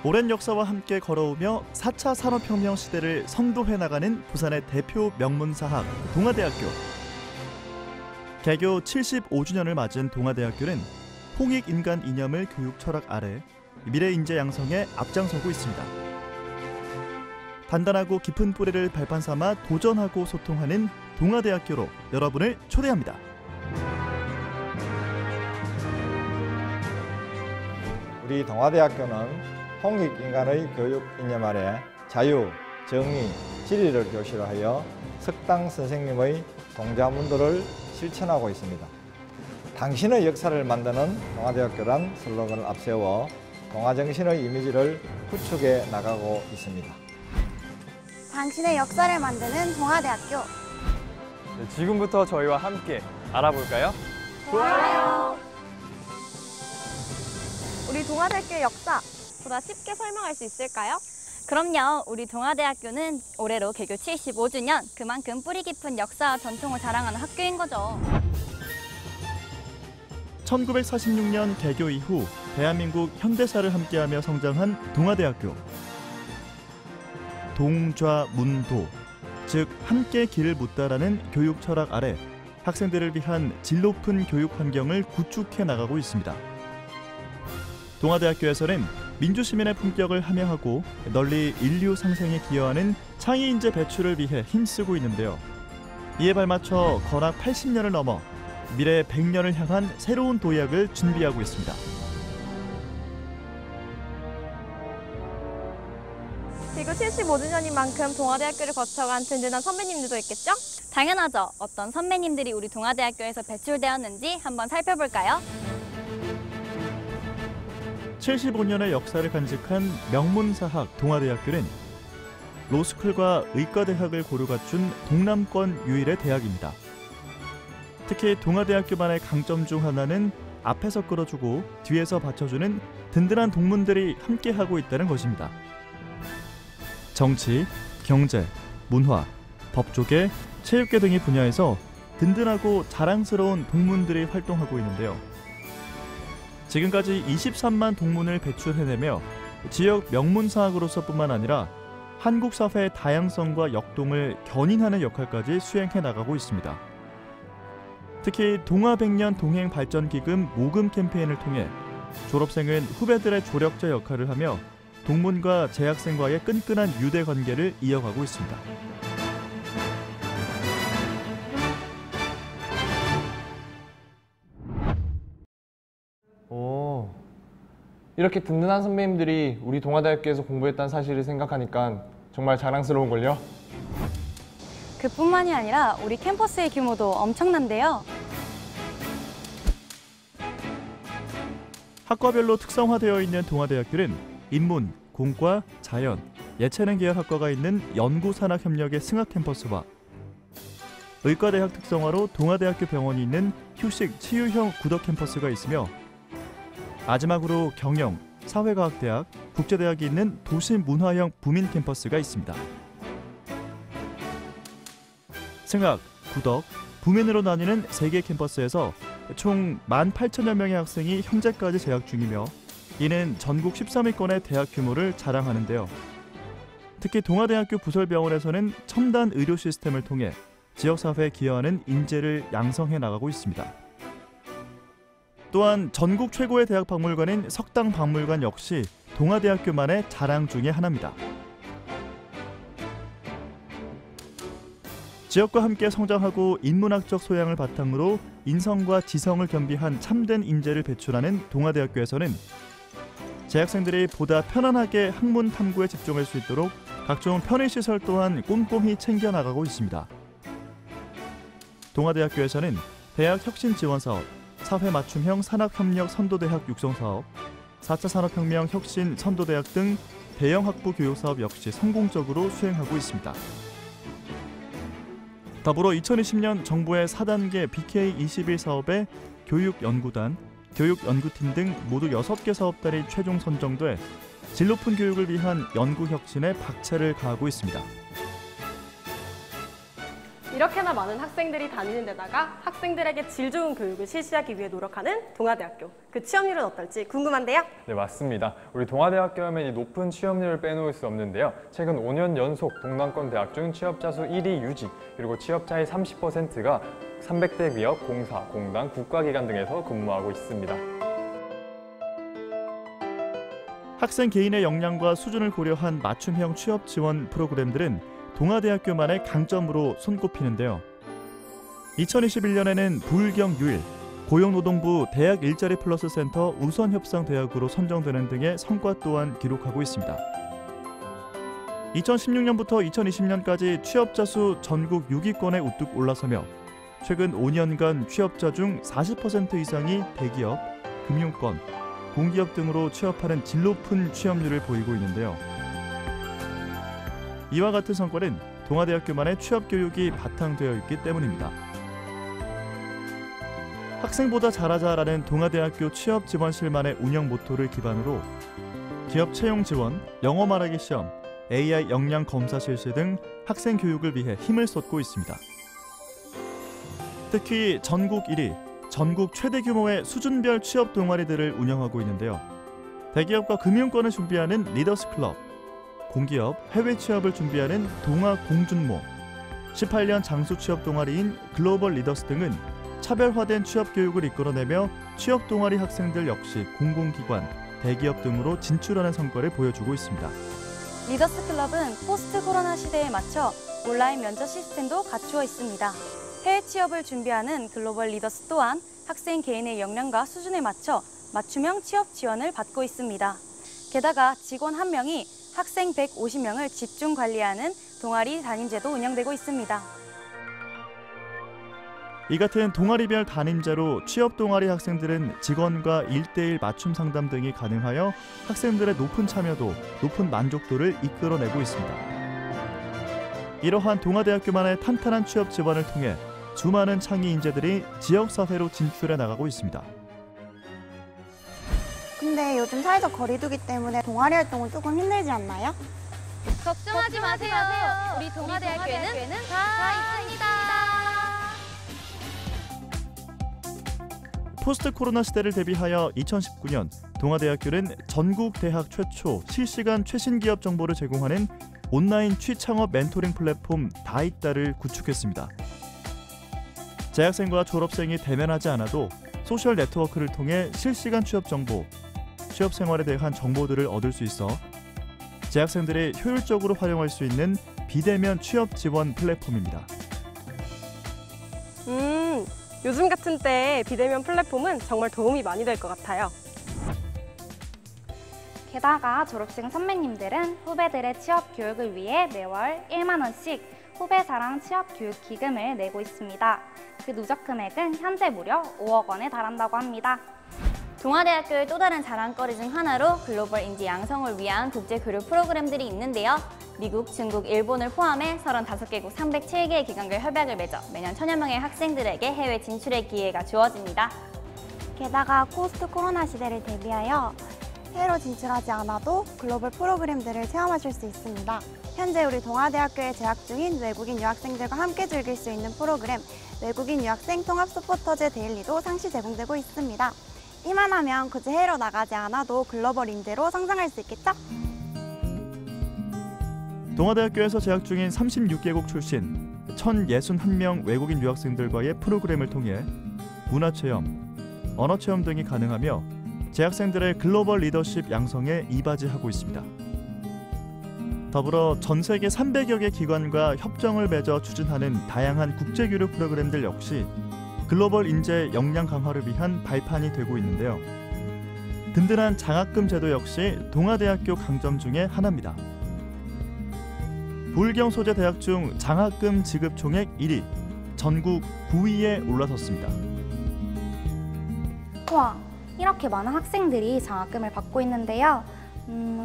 오랜 역사와 함께 걸어오며 4차 산업혁명 시대를 선도해 나가는 부산의 대표 명문사학 동아대학교. 개교 75주년을 맞은 동아대학교는 홍익인간 이념을 교육 철학 아래 미래 인재 양성에 앞장서고 있습니다. 단단하고 깊은 뿌리를 발판 삼아 도전하고 소통하는 동아대학교로 여러분을 초대합니다. 우리 동아대학교는 홍익인간의 교육 이념 아래 자유, 정의, 진리를 교시로 하여 석당 선생님의 동자문도를 실천하고 있습니다. 당신의 역사를 만드는 동아대학교란 슬로건을 앞세워 동아정신의 이미지를 구축해 나가고 있습니다. 당신의 역사를 만드는 동아대학교. 지금부터 저희와 함께 알아볼까요? 좋아요. 우리 동아대학교의 역사 보다 쉽게 설명할 수 있을까요? 그럼요. 우리 동아대학교는 올해로 개교 75주년, 그만큼 뿌리 깊은 역사와 전통을 자랑하는 학교인 거죠. 1946년 개교 이후 대한민국 현대사를 함께하며 성장한 동아대학교. 동좌문도, 즉 함께 길을 묻다라는 교육 철학 아래 학생들을 위한 질 높은 교육 환경을 구축해 나가고 있습니다. 동아대학교에서는 민주시민의 품격을 함양하고 널리 인류 상생에 기여하는 창의 인재 배출을 위해 힘쓰고 있는데요. 이에 발맞춰 건학 80년을 넘어 미래 100년을 향한 새로운 도약을 준비하고 있습니다. 개교 75주년인 만큼 동아대학교를 거쳐간 든든한 선배님들도 있겠죠? 당연하죠. 어떤 선배님들이 우리 동아대학교에서 배출되었는지 한번 살펴볼까요? 75년의 역사를 간직한 명문사학 동아대학교는 로스쿨과 의과대학을 고루 갖춘 동남권 유일의 대학입니다. 특히 동아대학교만의 강점 중 하나는 앞에서 끌어주고 뒤에서 받쳐주는 든든한 동문들이 함께하고 있다는 것입니다. 정치, 경제, 문화, 법조계, 체육계 등의 분야에서 든든하고 자랑스러운 동문들이 활동하고 있는데요. 지금까지 23만 동문을 배출해내며 지역 명문사학으로서뿐만 아니라 한국 사회의 다양성과 역동을 견인하는 역할까지 수행해 나가고 있습니다. 특히 동아백년 동행발전기금 모금 캠페인을 통해 졸업생은 후배들의 조력자 역할을 하며 동문과 재학생과의 끈끈한 유대 관계를 이어가고 있습니다. 이렇게 든든한 선배님들이 우리 동아대학교에서 공부했다는 사실을 생각하니까 정말 자랑스러운걸요? 그뿐만이 아니라 우리 캠퍼스의 규모도 엄청난데요. 학과별로 특성화되어 있는 동아대학교는 인문, 공과, 자연, 예체능 계열 학과가 있는 연구산학협력의 승학 캠퍼스와 의과대학 특성화로 동아대학교 병원이 있는 휴식, 치유형 구덕 캠퍼스가 있으며 마지막으로 경영, 사회과학대학, 국제대학이 있는 도시문화형 부민 캠퍼스가 있습니다. 승학, 구덕, 부민으로 나뉘는 3개 캠퍼스에서 총 18,000여 명의 학생이 현재까지 재학 중이며 이는 전국 13위권의 대학 규모를 자랑하는데요. 특히 동아대학교 부설병원에서는 첨단 의료 시스템을 통해 지역사회에 기여하는 인재를 양성해 나가고 있습니다. 또한 전국 최고의 대학 박물관인 석당박물관 역시 동아대학교만의 자랑 중의 하나입니다. 지역과 함께 성장하고 인문학적 소양을 바탕으로 인성과 지성을 겸비한 참된 인재를 배출하는 동아대학교에서는 재학생들이 보다 편안하게 학문 탐구에 집중할 수 있도록 각종 편의시설 또한 꼼꼼히 챙겨나가고 있습니다. 동아대학교에서는 대학 혁신 지원 사업, 사회 맞춤형 산학협력 선도대학 육성사업, 4차 산업혁명 혁신 선도대학 등 대형 학부 교육사업 역시 성공적으로 수행하고 있습니다. 더불어 2020년 정부의 4단계 BK21 사업에 교육연구단, 교육연구팀 등 모두 6개 사업단이 최종 선정돼 질 높은 교육을 위한 연구혁신에 박차를 가하고 있습니다. 이렇게나 많은 학생들이 다니는 데다가 학생들에게 질 좋은 교육을 실시하기 위해 노력하는 동아대학교. 그 취업률은 어떨지 궁금한데요. 네, 맞습니다. 우리 동아대학교 하면 이 높은 취업률을 빼놓을 수 없는데요. 최근 5년 연속 동남권 대학 중 취업자 수 1위 유지, 그리고 취업자의 30%가 300대 기업, 공사, 공단, 국가기관 등에서 근무하고 있습니다. 학생 개인의 역량과 수준을 고려한 맞춤형 취업 지원 프로그램들은 동아대학교만의 강점으로 손꼽히는데요. 2021년에는 불경유일, 고용노동부 대학 일자리 플러스 센터 우선협상대학으로 선정되는 등의 성과 또한 기록하고 있습니다. 2016년부터 2020년까지 취업자 수 전국 6위권에 우뚝 올라서며 최근 5년간 취업자 중 40% 이상이 대기업, 금융권, 공기업 등으로 취업하는 질 높은 취업률을 보이고 있는데요. 이와 같은 성과는 동아대학교만의 취업 교육이 바탕되어 있기 때문입니다. 학생보다 잘하자라는 동아대학교 취업 지원실만의 운영 모토를 기반으로 기업 채용 지원, 영어 말하기 시험, AI 역량 검사 실시 등 학생 교육을 위해 힘을 쏟고 있습니다. 특히 전국 1위, 전국 최대 규모의 수준별 취업 동아리들을 운영하고 있는데요. 대기업과 금융권을 준비하는 리더스 클럽, 공기업, 해외 취업을 준비하는 동아 공준모, 18년 장수 취업 동아리인 글로벌 리더스 등은 차별화된 취업 교육을 이끌어내며 취업 동아리 학생들 역시 공공기관, 대기업 등으로 진출하는 성과를 보여주고 있습니다. 리더스 클럽은 포스트 코로나 시대에 맞춰 온라인 면접 시스템도 갖추어 있습니다. 해외 취업을 준비하는 글로벌 리더스 또한 학생 개인의 역량과 수준에 맞춰 맞춤형 취업 지원을 받고 있습니다. 게다가 직원 1명이 학생 150명을 집중 관리하는 동아리 담임제도 운영되고 있습니다. 이 같은 동아리별 담임제로 취업 동아리 학생들은 직원과 1:1 맞춤 상담 등이 가능하여 학생들의 높은 참여도, 높은 만족도를 이끌어내고 있습니다. 이러한 동아대학교만의 탄탄한 취업 지원을 통해 수많은 창의 인재들이 지역사회로 진출해 나가고 있습니다. 근데 요즘 사회적 거리두기 때문에 동아리 활동은 조금 힘들지 않나요? 걱정하지 마세요. 우리 동아대학교에는 다 있습니다. 포스트 코로나 시대를 대비하여 2019년 동아대학교는 전국 대학 최초 실시간 최신 기업 정보를 제공하는 온라인 취창업 멘토링 플랫폼 다있다를 구축했습니다. 재학생과 졸업생이 대면하지 않아도 소셜 네트워크를 통해 실시간 취업 정보, 취업 생활에 대한 정보들을 얻을 수 있어 재학생들이 효율적으로 활용할 수 있는 비대면 취업 지원 플랫폼입니다. 요즘 같은 때에 비대면 플랫폼은 정말 도움이 많이 될 것 같아요. 게다가 졸업생 선배님들은 후배들의 취업 교육을 위해 매월 1만 원씩 후배사랑 취업교육 기금을 내고 있습니다. 그 누적 금액은 현재 무려 5억 원에 달한다고 합니다. 동아대학교의 또 다른 자랑거리 중 하나로 글로벌 인재 양성을 위한 국제 교류 프로그램들이 있는데요. 미국, 중국, 일본을 포함해 35개국 307개의 기관과 협약을 맺어 매년 1000여 명의 학생들에게 해외 진출의 기회가 주어집니다. 게다가 포스트 코로나 시대를 대비하여 해외로 진출하지 않아도 글로벌 프로그램들을 체험하실 수 있습니다. 현재 우리 동아대학교에 재학 중인 외국인 유학생들과 함께 즐길 수 있는 프로그램 외국인 유학생 통합 서포터즈 데일리도 상시 제공되고 있습니다. 이만하면 굳이 해외로 나가지 않아도 글로벌 인재로 성장할 수 있겠죠? 동아대학교에서 재학 중인 36개국 출신 1061명 외국인 유학생들과의 프로그램을 통해 문화체험, 언어체험 등이 가능하며 재학생들의 글로벌 리더십 양성에 이바지하고 있습니다. 더불어 전 세계 300여 개 기관과 협정을 맺어 추진하는 다양한 국제교류 프로그램들 역시 글로벌 인재 역량 강화를 위한 발판이 되고 있는데요. 든든한 장학금 제도 역시 동아대학교 강점 중에 하나입니다. 불경 소재 대학 중 장학금 지급 총액 1위, 전국 9위에 올라섰습니다. 와, 이렇게 많은 학생들이 장학금을 받고 있는데요.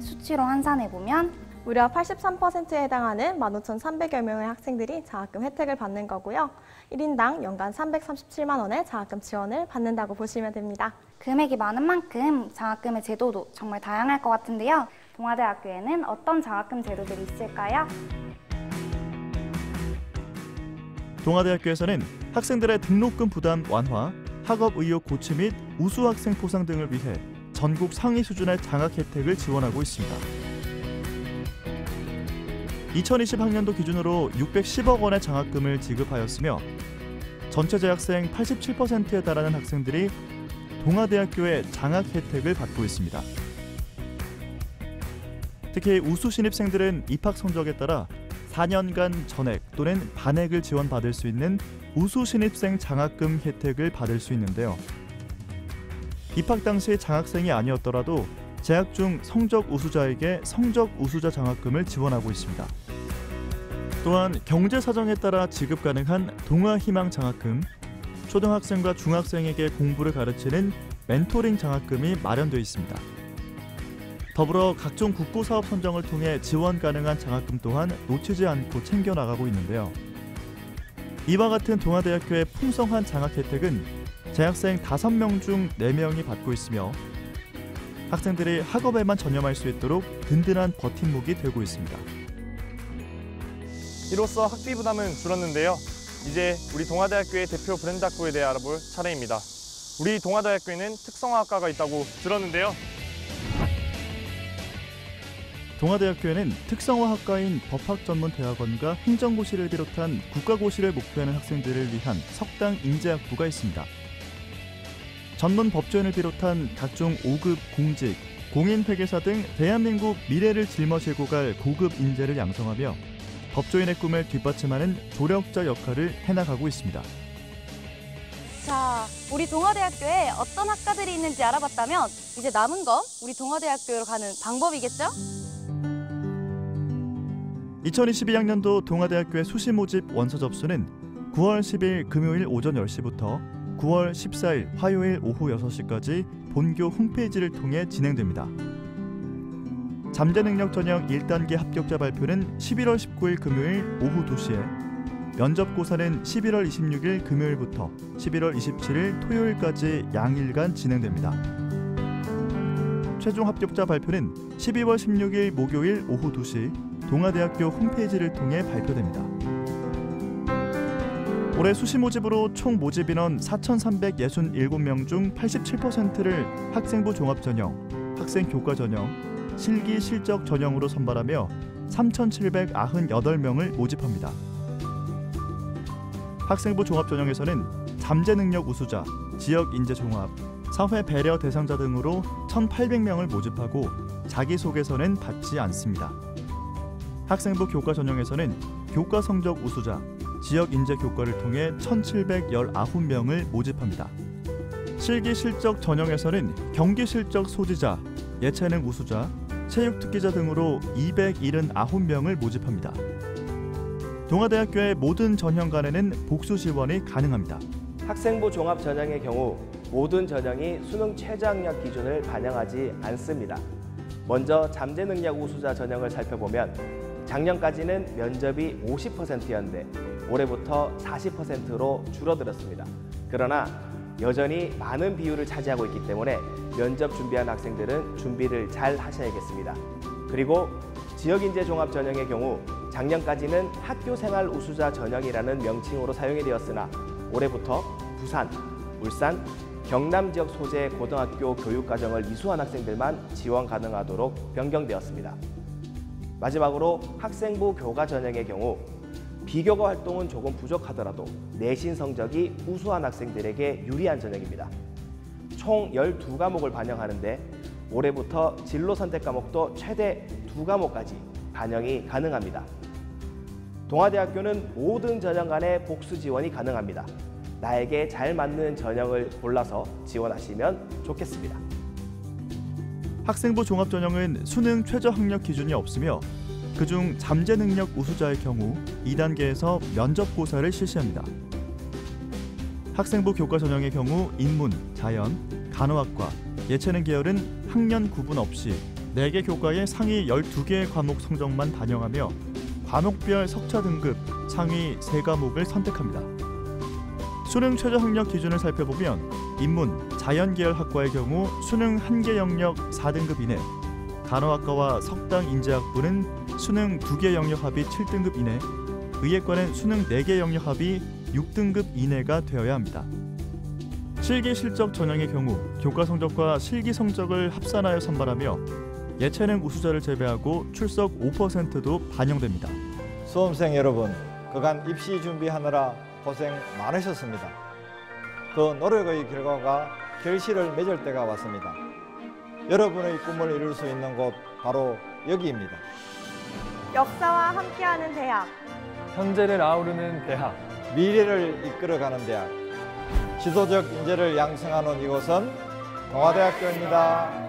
수치로 환산해보면 무려 83%에 해당하는 15,300여 명의 학생들이 장학금 혜택을 받는 거고요. 1인당 연간 337만 원의 장학금 지원을 받는다고 보시면 됩니다. 금액이 많은 만큼 장학금의 제도도 정말 다양할 것 같은데요. 동아대학교에는 어떤 장학금 제도들이 있을까요? 동아대학교에서는 학생들의 등록금 부담 완화, 학업 의욕 고취 및 우수 학생 포상 등을 위해 전국 상위 수준의 장학 혜택을 지원하고 있습니다. 2020학년도 기준으로 610억 원의 장학금을 지급하였으며 전체 재학생 87%에 달하는 학생들이 동아대학교의 장학 혜택을 받고 있습니다. 특히 우수 신입생들은 입학 성적에 따라 4년간 전액 또는 반액을 지원받을 수 있는 우수 신입생 장학금 혜택을 받을 수 있는데요. 입학 당시 장학생이 아니었더라도 재학 중 성적 우수자에게 성적 우수자 장학금을 지원하고 있습니다. 또한 경제 사정에 따라 지급 가능한 동아희망 장학금, 초등학생과 중학생에게 공부를 가르치는 멘토링 장학금이 마련되어 있습니다. 더불어 각종 국보사업 선정을 통해 지원 가능한 장학금 또한 놓치지 않고 챙겨나가고 있는데요. 이와 같은 동아대학교의 풍성한 장학 혜택은 재학생 5명 중 4명이 받고 있으며 학생들이 학업에만 전념할 수 있도록 든든한 버팀목이 되고 있습니다. 이로써 학비 부담은 줄었는데요. 이제 우리 동아대학교의 대표 브랜드 학부에 대해 알아볼 차례입니다. 우리 동아대학교에는 특성화학과가 있다고 들었는데요. 동아대학교에는 특성화학과인 법학전문대학원과 행정고시를 비롯한 국가고시를 목표하는 학생들을 위한 석당 인재학부가 있습니다. 전문 법조인을 비롯한 각종 5급 공직, 공인회계사 등 대한민국 미래를 짊어지고 갈 고급 인재를 양성하며 법조인의 꿈을 뒷받침하는 조력자 역할을 해나가고 있습니다. 자, 우리 동아대학교에 어떤 학과들이 있는지 알아봤다면 이제 남은 건 우리 동아대학교로 가는 방법이겠죠? 2022학년도 동아대학교의 수시 모집 원서 접수는 9월 10일 금요일 오전 10시부터 9월 14일 화요일 오후 6시까지 본교 홈페이지를 통해 진행됩니다. 잠재능력 전형 1단계 합격자 발표는 11월 19일 금요일 오후 2시에, 면접고사는 11월 26일 금요일부터 11월 27일 토요일까지 양일간 진행됩니다. 최종 합격자 발표는 12월 16일 목요일 오후 2시 동아대학교 홈페이지를 통해 발표됩니다. 올해 수시 모집으로 총 모집 인원 4,367명 중 87%를 학생부 종합 전형, 학생 교과 전형, 실기 실적 전형으로 선발하며 3,798명을 모집합니다. 학생부 종합 전형에서는 잠재 능력 우수자, 지역 인재 종합, 사회 배려 대상자 등으로 1,800명을 모집하고 자기소개서는 받지 않습니다. 학생부 교과 전형에서는 교과 성적 우수자, 지역 인재 교과를 통해 1,719명을 모집합니다. 실기 실적 전형에서는 경기 실적 소지자, 예체능 우수자, 체육 특기자 등으로 279명을 모집합니다. 동아대학교의 모든 전형간에는 복수 지원이 가능합니다. 학생부 종합 전형의 경우 모든 전형이 수능 최저학력 기준을 반영하지 않습니다. 먼저 잠재 능력 우수자 전형을 살펴보면 작년까지는 면접이 50%였는데 올해부터 40%로 줄어들었습니다. 그러나 여전히 많은 비율을 차지하고 있기 때문에 면접 준비한 학생들은 준비를 잘 하셔야겠습니다. 그리고 지역인재 종합 전형의 경우 작년까지는 학교생활 우수자 전형이라는 명칭으로 사용이 되었으나 올해부터 부산, 울산, 경남 지역 소재 고등학교 교육과정을 이수한 학생들만 지원 가능하도록 변경되었습니다. 마지막으로 학생부 교과 전형의 경우 비교과 활동은 조금 부족하더라도 내신 성적이 우수한 학생들에게 유리한 전형입니다. 총 12과목을 반영하는데 올해부터 진로 선택 과목도 최대 2과목까지 반영이 가능합니다. 동아대학교는 모든 전형 간의 복수 지원이 가능합니다. 나에게 잘 맞는 전형을 골라서 지원하시면 좋겠습니다. 학생부 종합 전형은 수능 최저 학력 기준이 없으며 그중 잠재 능력 우수자의 경우 2단계에서 면접고사를 실시합니다. 학생부 교과 전형의 경우 인문, 자연, 간호학과, 예체능 계열은 학년 구분 없이 4개 교과의 상위 12개의 과목 성적만 반영하며 과목별 석차 등급 상위 3과목을 선택합니다. 수능 최저 학력 기준을 살펴보면 인문, 자연 계열 학과의 경우 수능 1개 영역 4등급 이내, 간호학과와 석당 인재학부는 수능 2개 영역 합이 7등급 이내, 의예과는 수능 4개 영역 합이 6등급 이내가 되어야 합니다. 실기 실적 전형의 경우 교과 성적과 실기 성적을 합산하여 선발하며 예체능 우수자를 제외하고 출석 5%도 반영됩니다. 수험생 여러분, 그간 입시 준비하느라 고생 많으셨습니다. 그 노력의 결과가 결실을 맺을 때가 왔습니다. 여러분의 꿈을 이룰 수 있는 곳 바로 여기입니다. 역사와 함께하는 대학. 현재를 아우르는 대학. 미래를 이끌어가는 대학. 지도적 인재를 양성하는 이곳은 동아대학교입니다.